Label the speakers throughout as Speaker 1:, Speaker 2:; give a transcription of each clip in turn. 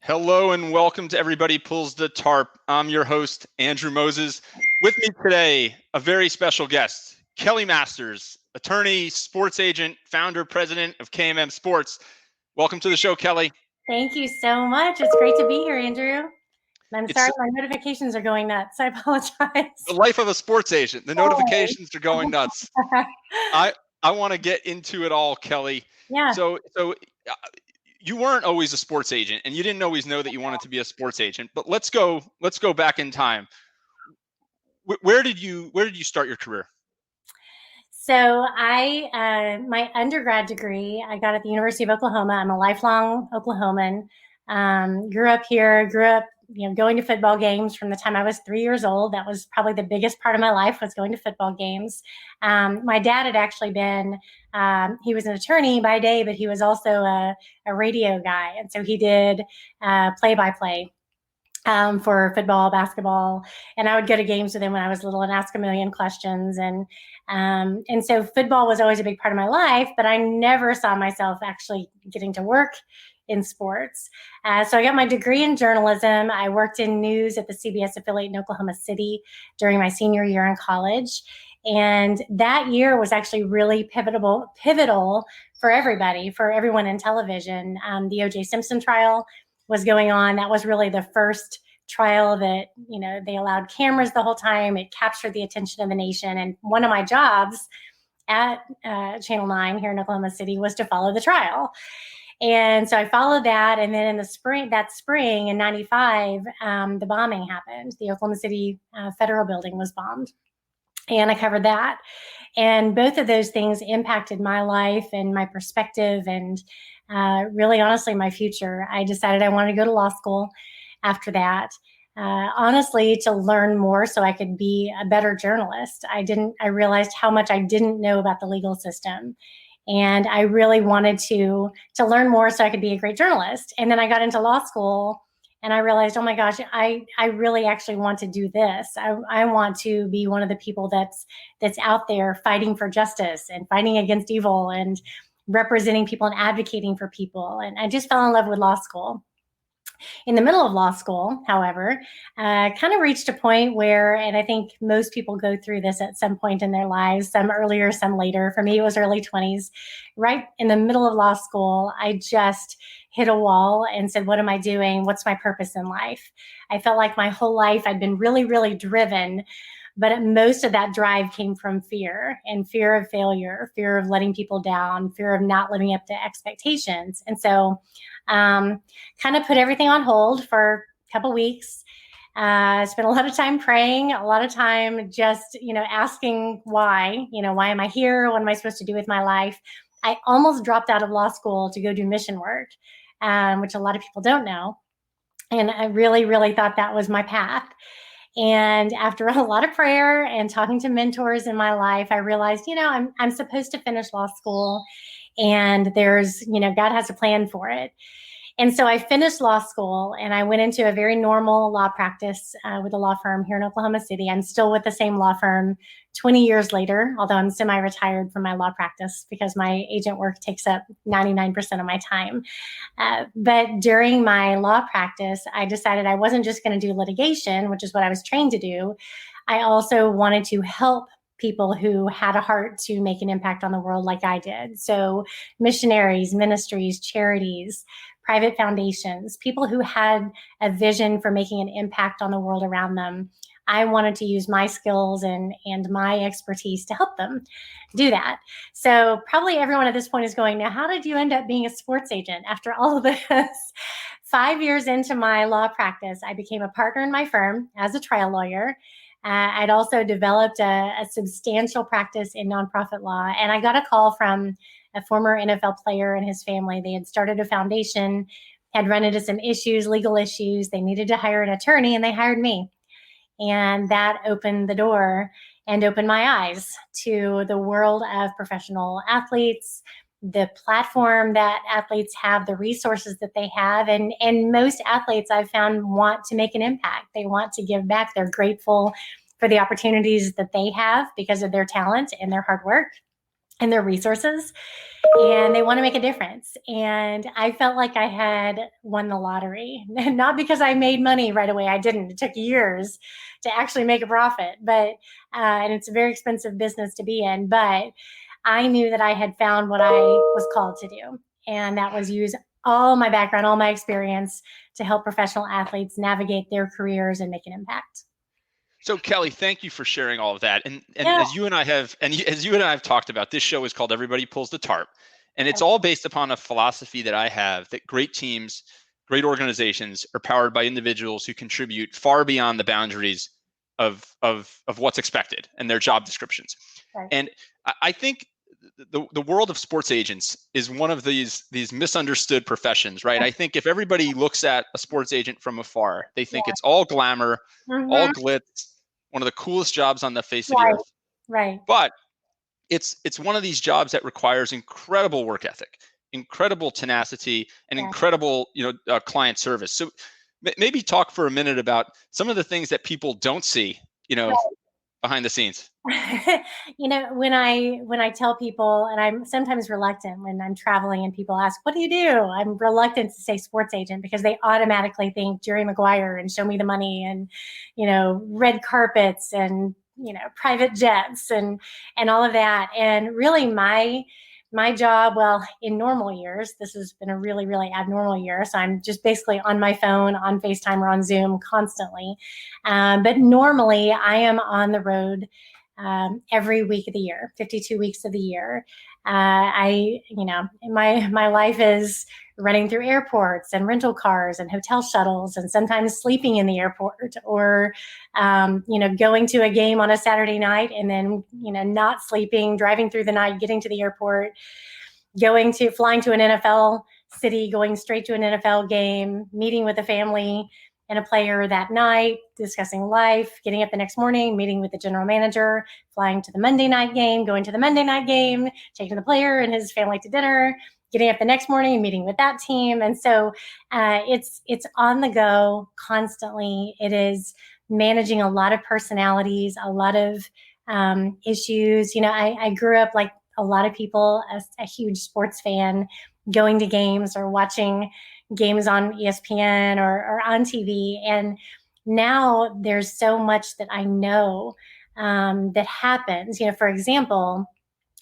Speaker 1: Hello and welcome to Everybody Pulls the Tarp. I'm your host, Andrew Moses. With me today, a very special guest, Kelli Masters, attorney, sports agent, founder, president of KMM Sports. Welcome to the show, Kelli.
Speaker 2: Thank you so much. It's great to be here, Andrew. I'm sorry, my notifications are going nuts. I apologize.
Speaker 1: The life of a sports agent. The notifications are going nuts. I want to get into it all, Kelli.
Speaker 2: Yeah.
Speaker 1: So you weren't always a sports agent, and you didn't always know that you wanted to be a sports agent. But let's go back in time. Where did you start your career?
Speaker 2: So my undergrad degree, I got at the University of Oklahoma. I'm a lifelong Oklahoman. Grew up here, going to football games from the time I was 3 years old. That was probably the biggest part of my life, was going to football games. My dad had actually been, he was an attorney by day, but he was also a radio guy. And so he did play-by-play for football, basketball, and I would go to games with him when I was little and ask a million questions. And so football was always a big part of my life, but I never saw myself actually getting to work in sports. So I got my degree in journalism. I worked in news at the CBS affiliate in Oklahoma City during my senior year in college. And that year was actually really pivotal for everybody, for everyone in television. The O.J. Simpson trial was going on. That was really the first trial that, they allowed cameras the whole time. It captured the attention of the nation. And one of my jobs at Channel 9 here in Oklahoma City was to follow the trial. And so I followed that. And then in that spring in 95, the bombing happened. The Oklahoma City Federal Building was bombed. And I covered that. And both of those things impacted my life and my perspective and really, honestly, my future. I decided I wanted to go to law school after that, honestly, to learn more so I could be a better journalist. I realized how much I didn't know about the legal system. And I really wanted to learn more so I could be a great journalist. And then I got into law school and I realized, oh my gosh, I really actually want to do this. I want to be one of the people that's out there fighting for justice and fighting against evil and representing people and advocating for people. And I just fell in love with law school. In the middle of law school, however, kind of reached a point where, and I think most people go through this at some point in their lives, some earlier, some later. For me, it was early 20s. Right in the middle of law school, I just hit a wall and said, what am I doing? What's my purpose in life? I felt like my whole life I'd been really, really driven. But most of that drive came from fear and fear of failure, fear of letting people down, fear of not living up to expectations. And so kind of put everything on hold for a couple weeks. Spent a lot of time praying, a lot of time just, asking why, why am I here? What am I supposed to do with my life? I almost dropped out of law school to go do mission work, which a lot of people don't know. And I really, really thought that was my path. And after a lot of prayer and talking to mentors in my life, I realized, I'm supposed to finish law school and there's, God has a plan for it. And so I finished law school and I went into a very normal law practice with a law firm here in Oklahoma City. I'm still with the same law firm 20 years later, although I'm semi-retired from my law practice because my agent work takes up 99% of my time. But during my law practice, I decided I wasn't just going to do litigation, which is what I was trained to do. I also wanted to help people who had a heart to make an impact on the world like I did. So missionaries, ministries, charities, private foundations, people who had a vision for making an impact on the world around them. I wanted to use my skills and my expertise to help them do that. So probably everyone at this point is going, now, how did you end up being a sports agent after all of this? 5 years into my law practice, I became a partner in my firm as a trial lawyer. I'd also developed a substantial practice in nonprofit law. And I got a call from a former NFL player and his family. They had started a foundation, had run into some issues, legal issues. They needed to hire an attorney and they hired me. And that opened the door and opened my eyes to the world of professional athletes, the platform that athletes have, the resources that they have. And most athletes I've found want to make an impact. They want to give back. They're grateful for the opportunities that they have because of their talent and their hard work. and their resources, and they want to make a difference. And I felt like I had won the lottery, not because I made money right away. I didn't. It took years to actually make a profit, but and it's a very expensive business to be in. But I knew that I had found what I was called to do, and that was use all my background, all my experience to help professional athletes navigate their careers and make an impact.
Speaker 1: So Kelli, thank you for sharing all of that. And
Speaker 2: Yeah.
Speaker 1: as you and I have talked about, this show is called Everybody Pulls the Tarp. And it's all based upon a philosophy that I have, that great teams, great organizations are powered by individuals who contribute far beyond the boundaries of what's expected and their job descriptions.
Speaker 2: Right.
Speaker 1: And I think the world of sports agents is one of these misunderstood professions, right? I think if everybody looks at a sports agent from afar, they think it's all glamour, all glitz, one of the coolest jobs on the face of the earth.
Speaker 2: Right.
Speaker 1: But it's one of these jobs that requires incredible work ethic, incredible tenacity, and incredible client service. So maybe talk for a minute about some of the things that people don't see, behind the scenes.
Speaker 2: When I tell people, and I'm sometimes reluctant when I'm traveling and people ask, what do you do? I'm reluctant to say sports agent because they automatically think Jerry Maguire and show me the money and, red carpets and, private jets and all of that. And really my job, well, in normal years, this has been a really, really abnormal year. So I'm just basically on my phone, on FaceTime or on Zoom constantly. But normally I am on the road every week of the year, 52 weeks of the year. My life is running through airports and rental cars and hotel shuttles and sometimes sleeping in the airport or, going to a game on a Saturday night and then, not sleeping, driving through the night, getting to the airport, flying to an NFL city, going straight to an NFL game, meeting with a family and a player that night, discussing life, getting up the next morning, meeting with the general manager, flying to the Monday night game, going to the Monday night game, taking the player and his family to dinner, getting up the next morning, meeting with that team. And so it's on the go constantly. It is managing a lot of personalities, a lot of issues. I grew up like a lot of people, a huge sports fan, going to games or watching games on ESPN or on TV. And now there's so much that I know that happens. For example,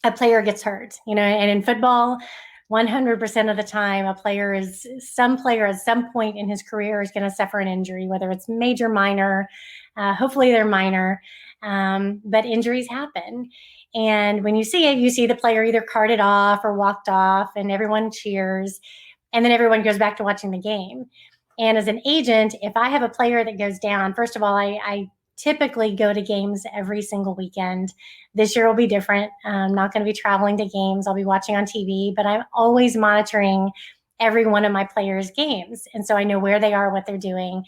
Speaker 2: a player gets hurt, and in football, 100% of the time, some player at some point in his career is going to suffer an injury, whether it's major, minor, hopefully they're minor, but injuries happen. And when you see it, you see the player either carted off or walked off and everyone cheers. And then everyone goes back to watching the game. And as an agent, if I have a player that goes down, first of all, I typically go to games every single weekend. This year will be different. I'm not going to be traveling to games. I'll be watching on TV, but I'm always monitoring every one of my players' games. And so I know where they are, what they're doing.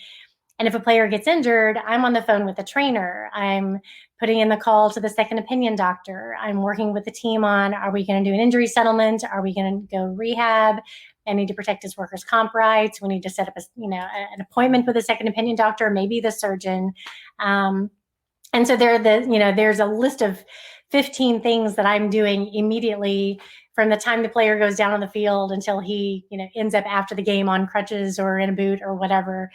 Speaker 2: And if a player gets injured, I'm on the phone with the trainer. I'm putting in the call to the second opinion doctor. I'm working with the team on, are we going to do an injury settlement? Are we going to go rehab? I need to protect his workers' comp rights. We need to set up an appointment with a second opinion doctor, maybe the surgeon. And so there's a list of 15 things that I'm doing immediately from the time the player goes down on the field until he, ends up after the game on crutches or in a boot or whatever.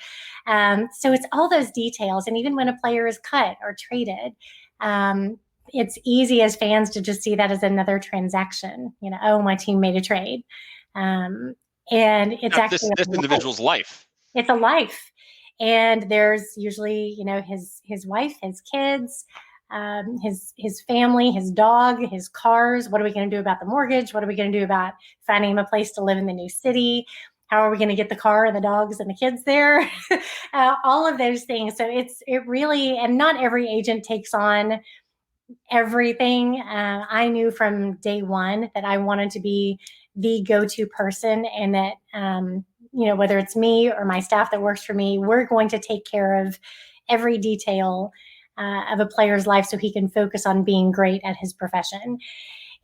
Speaker 2: So it's all those details. And even when a player is cut or traded, it's easy as fans to just see that as another transaction. Oh, my team made a trade. And it's
Speaker 1: Not
Speaker 2: actually
Speaker 1: this individual's life.
Speaker 2: It's a life. And there's usually, his wife, his kids, his family, his dog, his cars. What are we going to do about the mortgage? What are we going to do about finding him a place to live in the new city? How are we going to get the car and the dogs and the kids there? All of those things. So it really, and not every agent takes on everything. I knew from day one that I wanted to be the go-to person, and that, whether it's me or my staff that works for me, we're going to take care of every detail of a player's life so he can focus on being great at his profession.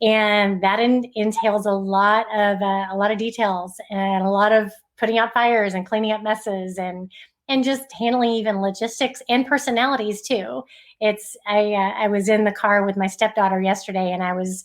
Speaker 2: And that entails a lot of details and a lot of putting out fires and cleaning up messes and just handling even logistics and personalities too. I was in the car with my stepdaughter yesterday, and I was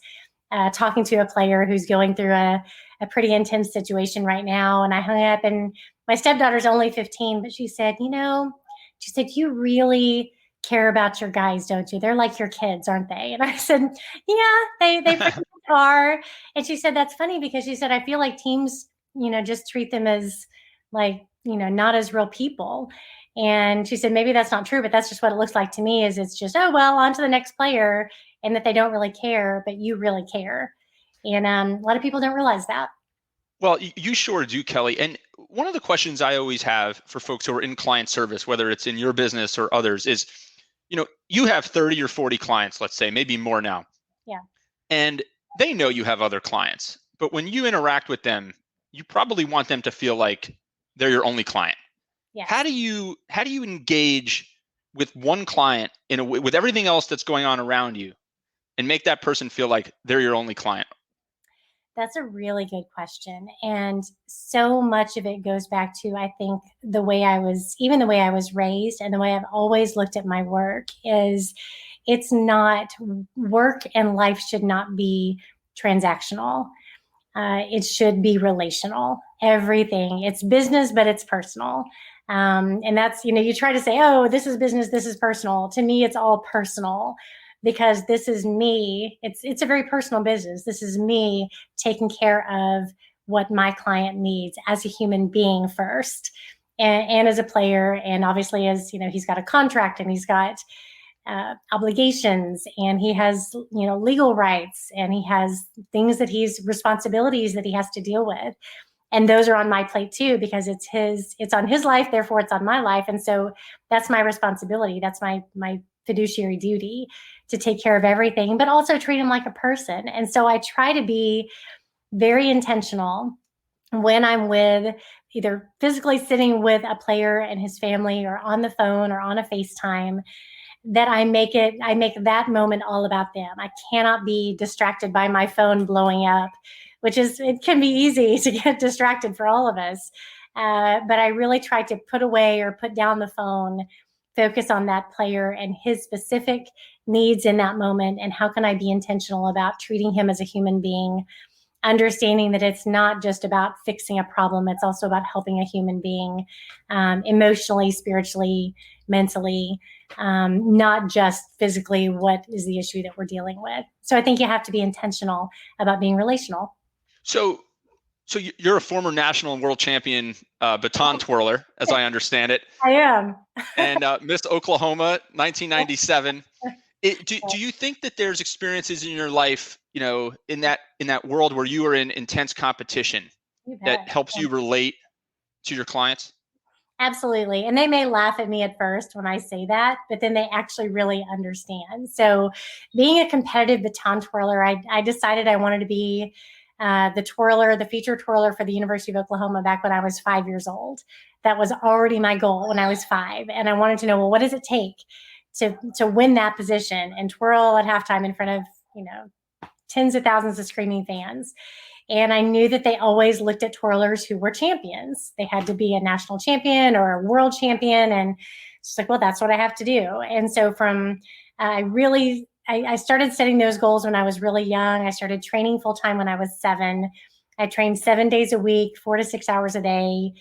Speaker 2: talking to a player who's going through a pretty intense situation right now. And I hung up, and my stepdaughter's only 15, but she said, you really care about your guys, don't you? They're like your kids, aren't they? And I said, yeah, they pretty much are. And she said, that's funny, because she said, I feel like teams, just treat them as like, not as real people. And she said, maybe that's not true, but that's just what it looks like to me, is it's just, oh, well, on to the next player, and that they don't really care, but you really care. And a lot of people don't realize that.
Speaker 1: Well, you sure do, Kelli. And one of the questions I always have for folks who are in client service, whether it's in your business or others, is, you have 30 or 40 clients, let's say, maybe more now.
Speaker 2: Yeah.
Speaker 1: And they know you have other clients, but when you interact with them, you probably want them to feel like they're your only client.
Speaker 2: Yes.
Speaker 1: How do you engage with one client with everything else that's going on around you, and make that person feel like they're your only client?
Speaker 2: That's a really good question. And so much of it goes back to, I think, the way I was raised, and the way I've always looked at my work is, it's not work, and life should not be transactional. It should be relational. Everything. It's business, but it's personal. And that's, you try to say, oh, this is business, this is personal. To me, it's all personal, because this is me. It's a very personal business. This is me taking care of what my client needs as a human being first, and as a player. And obviously, as he's got a contract, and he's got obligations, and he has legal rights, and he has responsibilities that he has to deal with. And those are on my plate too, because it's on his life, therefore it's on my life. And so that's my responsibility. That's my fiduciary duty, to take care of everything, but also treat him like a person. And so I try to be very intentional when I'm with, either physically sitting with a player and his family, or on the phone, or on a FaceTime, that I make that moment all about them. I cannot be distracted by my phone blowing up, it can be easy to get distracted for all of us. But I really try to put away or put down the phone, focus on that player and his specific needs in that moment. And how can I be intentional about treating him as a human being, understanding that it's not just about fixing a problem. It's also about helping a human being, emotionally, spiritually, mentally, not just physically what is the issue that we're dealing with. So I think you have to be intentional about being relational.
Speaker 1: So you're a former national and world champion baton twirler, as I understand it.
Speaker 2: I am.
Speaker 1: And Miss Oklahoma, 1997. Do you think that there's experiences in your life, in that world where you are in intense competition, that helps you relate to your clients?
Speaker 2: Absolutely. And they may laugh at me at first when I say that, but then they actually really understand. So being a competitive baton twirler, I decided I wanted to be the feature twirler for the University of Oklahoma back when I was 5 years old. That was already my goal when I was 5. And I wanted to know, well, what does it take to win that position and twirl at halftime in front of, tens of thousands of screaming fans. And I knew that they always looked at twirlers who were champions. They had to be a national champion or a world champion. And it's like, well, that's what I have to do. And so I started setting those goals when I was really young. I started training full time when I was 7. I trained 7 days a week, 4 to 6 hours a day,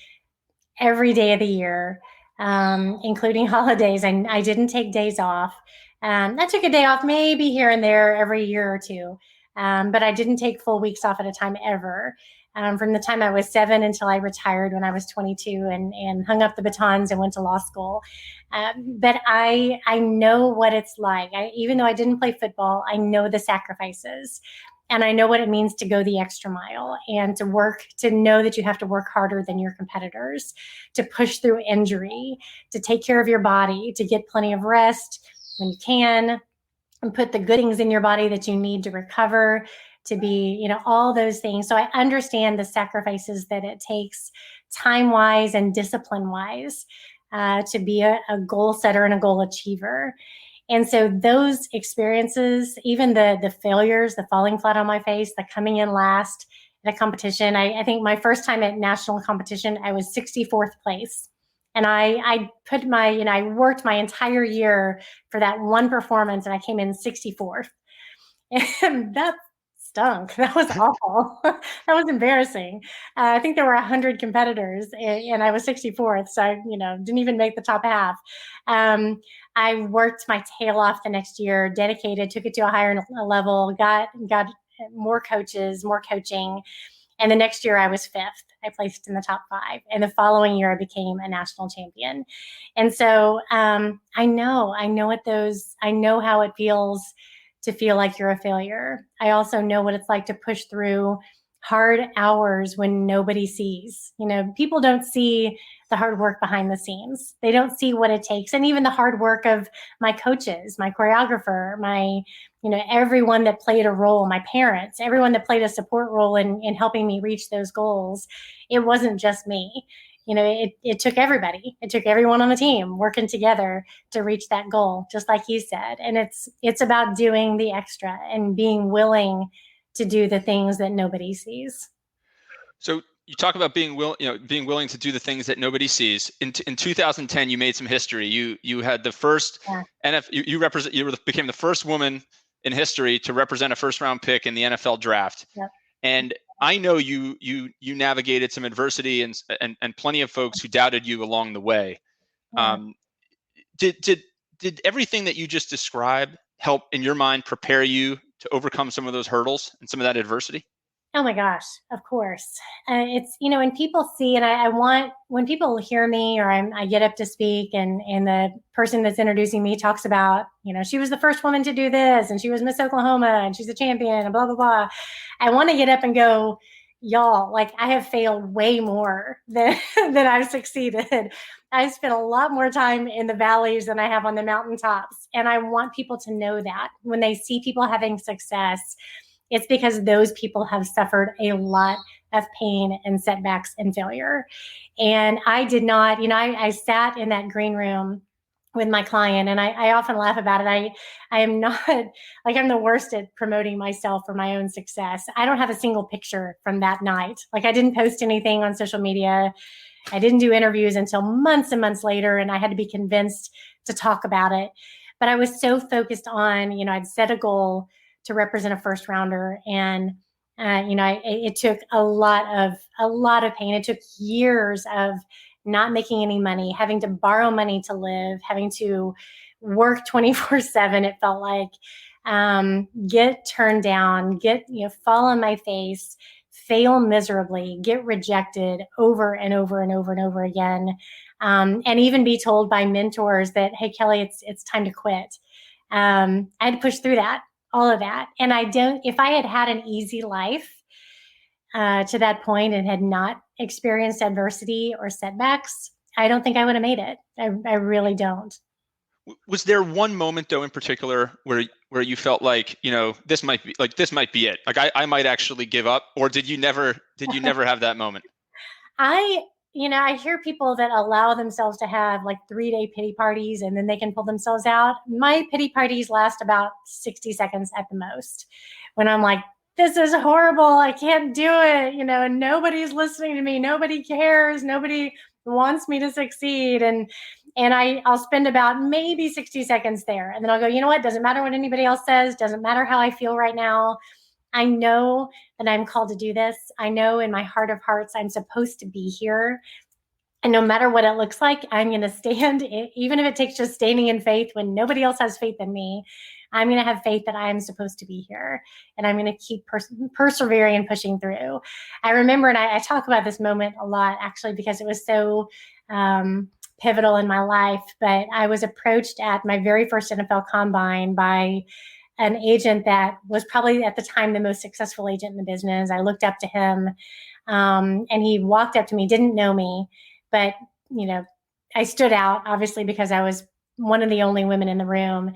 Speaker 2: every day of the year, including holidays. I didn't take days off. I took a day off maybe here and there every year or two. But I didn't take full weeks off at a time ever, from the time I was 7 until I retired when I was 22 and hung up the batons and went to law school. But I know what it's like. Even though I didn't play football, I know the sacrifices, and I know what it means to go the extra mile and to know that you have to work harder than your competitors, to push through injury, to take care of your body, to get plenty of rest when you can, and put the good things in your body that you need to recover, to be, all those things. So I understand the sacrifices that it takes, time-wise and discipline-wise, to be a goal setter and a goal achiever. And so those experiences, even the failures, the falling flat on my face, the coming in last in a competition, I think my first time at national competition, I was 64th place. And I worked my entire year for that one performance, and I came in 64th. And that stunk. That was awful. That was embarrassing. I think there were 100 competitors, and I was 64th, so I, didn't even make the top half. I worked my tail off the next year, dedicated, took it to a higher level, got more coaches, more coaching. And the next year I was 5th. I placed in the top 5. And the following year I became a national champion. And so I know how it feels to feel like you're a failure. I also know what it's like to push through hard hours when nobody sees. People don't see the hard work behind the scenes. They don't see what it takes. And even the hard work of my coaches, my choreographer, my everyone that played a role, my parents, everyone that played a support role in helping me reach those goals. It wasn't just me. It took everybody. It took everyone on the team working together to reach that goal, just like you said. And it's about doing the extra and being willing to do the things that nobody sees.
Speaker 1: So you talk about being willing to do the things that nobody sees. In 2010, you made some history. You had the first you became the first woman in history to represent a first-round pick in the NFL Draft.
Speaker 2: Yep.
Speaker 1: And I know you navigated some adversity and plenty of folks who doubted you along the way. Yeah. Did everything that you just described help in your mind prepare you to overcome some of those hurdles and some of that adversity?
Speaker 2: Oh my gosh, of course. It's, when people see, and I want, when people hear me or I get up to speak and the person that's introducing me talks about, she was the first woman to do this and she was Miss Oklahoma and she's a champion and blah, blah, blah. I want to get up and go, y'all, like I have failed way more than I've succeeded. I spent a lot more time in the valleys than I have on the mountaintops. And I want people to know that when they see people having success, it's because those people have suffered a lot of pain and setbacks and failure. And I did not, I sat in that green room with my client, and I often laugh about it. I am not, like, I'm the worst at promoting myself for my own success. I don't have a single picture from that night. Like, I didn't post anything on social media. I didn't do interviews until months and months later, and I had to be convinced to talk about it. But I was so focused on, I'd set a goal to represent a first rounder. And, it took a lot of pain. It took years of not making any money, having to borrow money to live, having to work 24/7. It felt like, get turned down, fall on my face, fail miserably, get rejected over and over and over and over again. And even be told by mentors that, hey, Kelli, it's time to quit. I had to push through that. All of that. And if I had had an easy life to that point and had not experienced adversity or setbacks, I don't think I would have made it. I really don't.
Speaker 1: Was there one moment though in particular where you felt like, this might be it? Like I might actually give up, or did you never have that moment?
Speaker 2: I hear people that allow themselves to have like 3-day pity parties and then they can pull themselves out. My pity parties last about 60 seconds at the most, when I'm like, this is horrible. I can't do it. And nobody's listening to me. Nobody cares. Nobody wants me to succeed. And I'll spend about maybe 60 seconds there. And then I'll go, you know what? Doesn't matter what anybody else says. Doesn't matter how I feel right now. I know that I'm called to do this. I know in my heart of hearts, I'm supposed to be here. And no matter what it looks like, I'm going to stand, even if it takes just standing in faith when nobody else has faith in me. I'm going to have faith that I am supposed to be here. And I'm going to keep persevering and pushing through. I remember, and I talk about this moment a lot, actually, because it was so pivotal in my life. But I was approached at my very first NFL combine by an agent that was probably at the time the most successful agent in the business. I looked up to him, and he walked up to me, didn't know me, but, I stood out obviously because I was one of the only women in the room.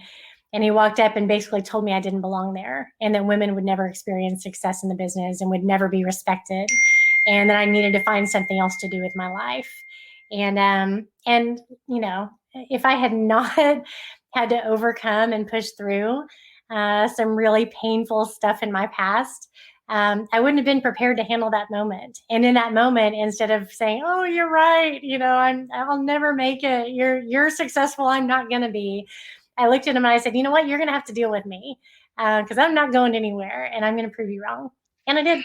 Speaker 2: And he walked up and basically told me I didn't belong there and that women would never experience success in the business and would never be respected. And that I needed to find something else to do with my life. And if I had not had to overcome and push through some really painful stuff in my past, I wouldn't have been prepared to handle that moment. And in that moment, instead of saying, "Oh, you're right, I'll never make it. You're successful. I'm not going to be," I looked at him and I said, "You know what? You're going to have to deal with me. because I'm not going anywhere, and I'm going to prove you wrong. And I did.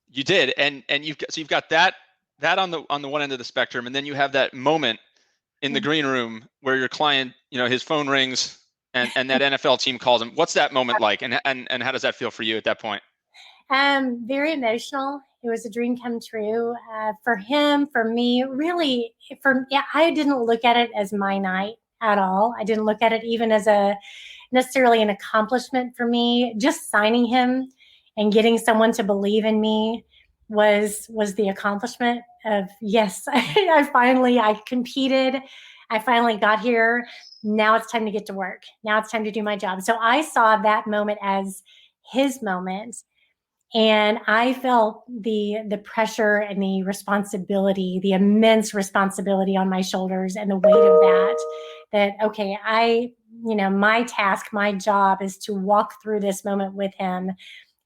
Speaker 1: You did, and you've got that on the one end of the spectrum, and then you have that moment in the green room where your client, his phone rings and that NFL team calls him. What's that moment like, and how does that feel for you at that point?
Speaker 2: Very emotional. It was a dream come true for him, for me. Really, I didn't look at it as my night at all. I didn't look at it even as necessarily an accomplishment for me. Just signing him and getting someone to believe in me was the accomplishment of, yes, I competed. I finally got here. Now it's time to get to work. Now it's time to do my job. So I saw that moment as his moment. And I felt the pressure and the responsibility, the immense responsibility on my shoulders, and the weight of that, okay, my task, my job is to walk through this moment with him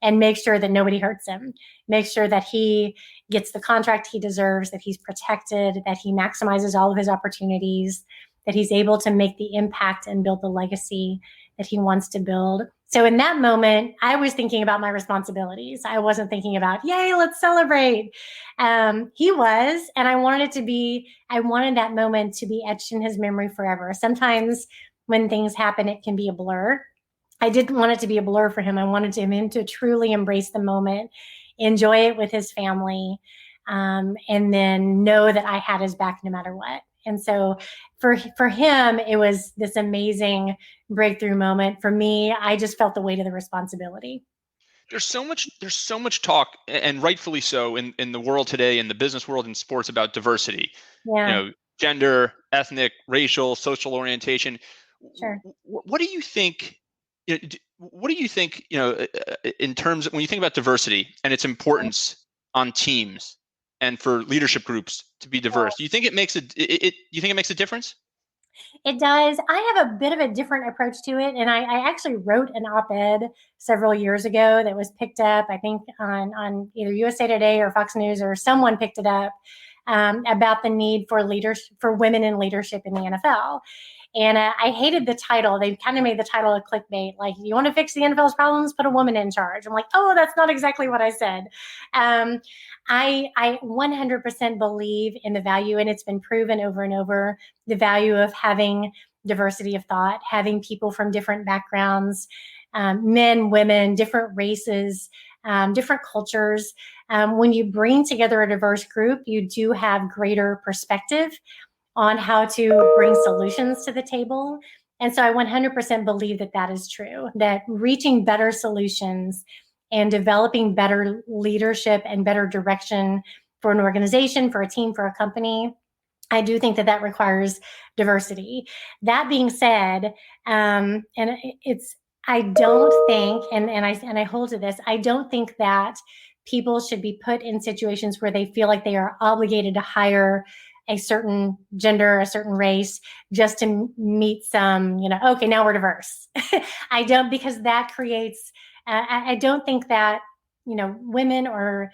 Speaker 2: and make sure that nobody hurts him, make sure that he gets the contract he deserves, that he's protected, that he maximizes all of his opportunities, that he's able to make the impact and build the legacy that he wants to build. So in that moment, I was thinking about my responsibilities. I wasn't thinking about, yay, let's celebrate. He was, and I wanted that moment to be etched in his memory forever. Sometimes when things happen, it can be a blur. I didn't want it to be a blur for him. I wanted him to truly embrace the moment, enjoy it with his family, and then know that I had his back no matter what. And so for him, it was this amazing breakthrough moment. For me, I just felt the weight of the responsibility.
Speaker 1: There's so much talk, and rightfully so, in the world today, in the business world, in sports, about diversity.
Speaker 2: Yeah.
Speaker 1: Gender, ethnic, racial, social orientation.
Speaker 2: Sure.
Speaker 1: What do you think? What do you think? In terms of when you think about diversity and its importance on teams and for leadership groups to be diverse, do you think it makes a difference?
Speaker 2: It does. I have a bit of a different approach to it. And I actually wrote an op-ed several years ago that was picked up, I think, on either USA Today or Fox News, or someone picked it up, about the need for women in leadership in the NFL. And I hated the title. They kind of made the title a clickbait. Like, you want to fix the NFL's problems? Put a woman in charge. I'm like, oh, that's not exactly what I said. I 100% believe in the value, and it's been proven over and over, the value of having diversity of thought, having people from different backgrounds, men, women, different races, different cultures. When you bring together a diverse group, you do have greater perspective on how to bring solutions to the table. And so I 100% believe that is true, that reaching better solutions and developing better leadership and better direction for an organization, for a team, for a company, I do think that requires diversity. That being said, I don't think, and I hold to this, I don't think that people should be put in situations where they feel like they are obligated to hire a certain gender, a certain race, just to meet some, okay, now we're diverse. I don't, because that creates, I don't think that, women or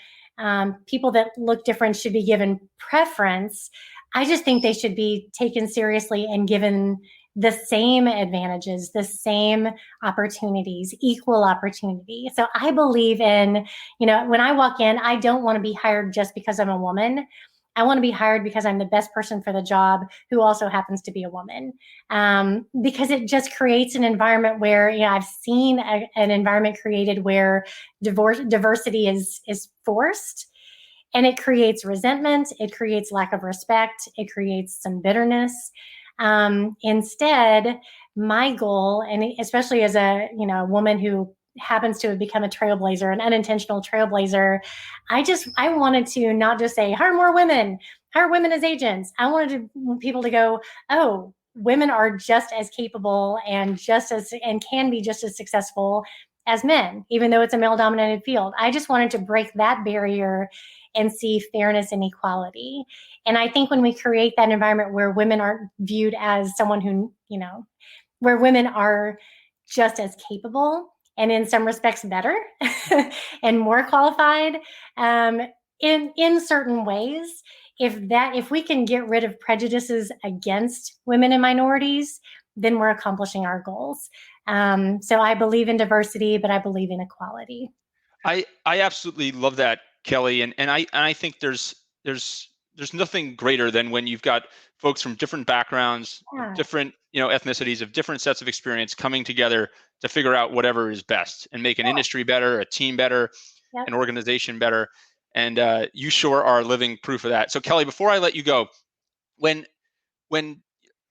Speaker 2: people that look different should be given preference. I just think they should be taken seriously and given the same advantages, the same opportunities, equal opportunity. So I believe in, when I walk in, I don't want to be hired just because I'm a woman. I want to be hired because I'm the best person for the job, who also happens to be a woman. Because it just creates an environment where, I've seen an environment created where diversity is forced, and it creates resentment. It creates lack of respect. It creates some bitterness. Instead, my goal, and especially as a woman who happens to have become a trailblazer, an unintentional trailblazer, I wanted to not just say hire more women, hire women as agents. I wanted people to go, oh, women are just as capable and can be just as successful as men, even though it's a male-dominated field. I just wanted to break that barrier and see fairness and equality. And I think when we create that environment where women aren't viewed as someone who, where women are just as capable, and in some respects better and more qualified in certain ways, if we can get rid of prejudices against women and minorities, then we're accomplishing our goals. So I believe in diversity, but I believe in equality.
Speaker 1: I absolutely love that, Kelli, and I think there's nothing greater than when you've got folks from different backgrounds,
Speaker 2: Yeah.
Speaker 1: different ethnicities, of different sets of experience coming together to figure out whatever is best and make an industry better, a team better,
Speaker 2: Yep.
Speaker 1: an organization better. And you sure are living proof of that. So Kelli, before I let you go, when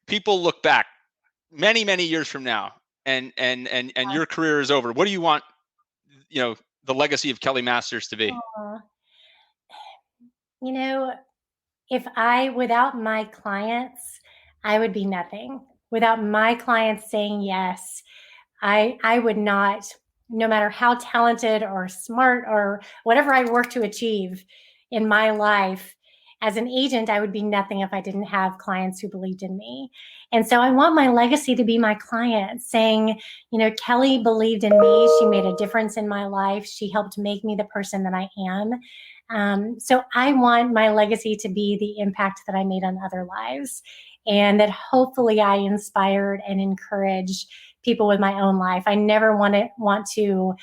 Speaker 1: people look back many years from now and your career is over, what do you want the legacy of Kelli Masters to be?
Speaker 2: You know, without my clients, I would be nothing. Without my clients saying yes, I would not, no matter how talented or smart or whatever I work to achieve in my life, as an agent, I would be nothing if I didn't have clients who believed in me. And so I want my legacy to be my clients saying, Kelli believed in me. She made a difference in my life. She helped make me the person that I am. So I want my legacy to be the impact that I made on other lives, and that hopefully I inspired and encouraged people with my own life. I never want to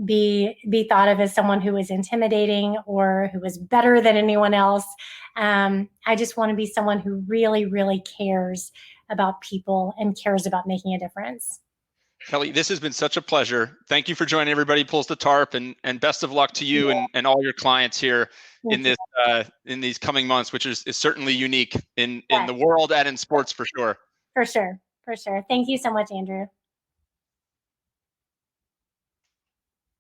Speaker 2: be thought of as someone who is intimidating or who is better than anyone else. I just want to be someone who really cares about people and cares about making a difference.
Speaker 1: Kelli, this has been such a pleasure. Thank you for joining Everybody Pulls the Tarp, and best of luck to you and all your clients here in these coming months, which is certainly unique in the world and in sports for sure.
Speaker 2: For sure. Thank you so much, Andrew.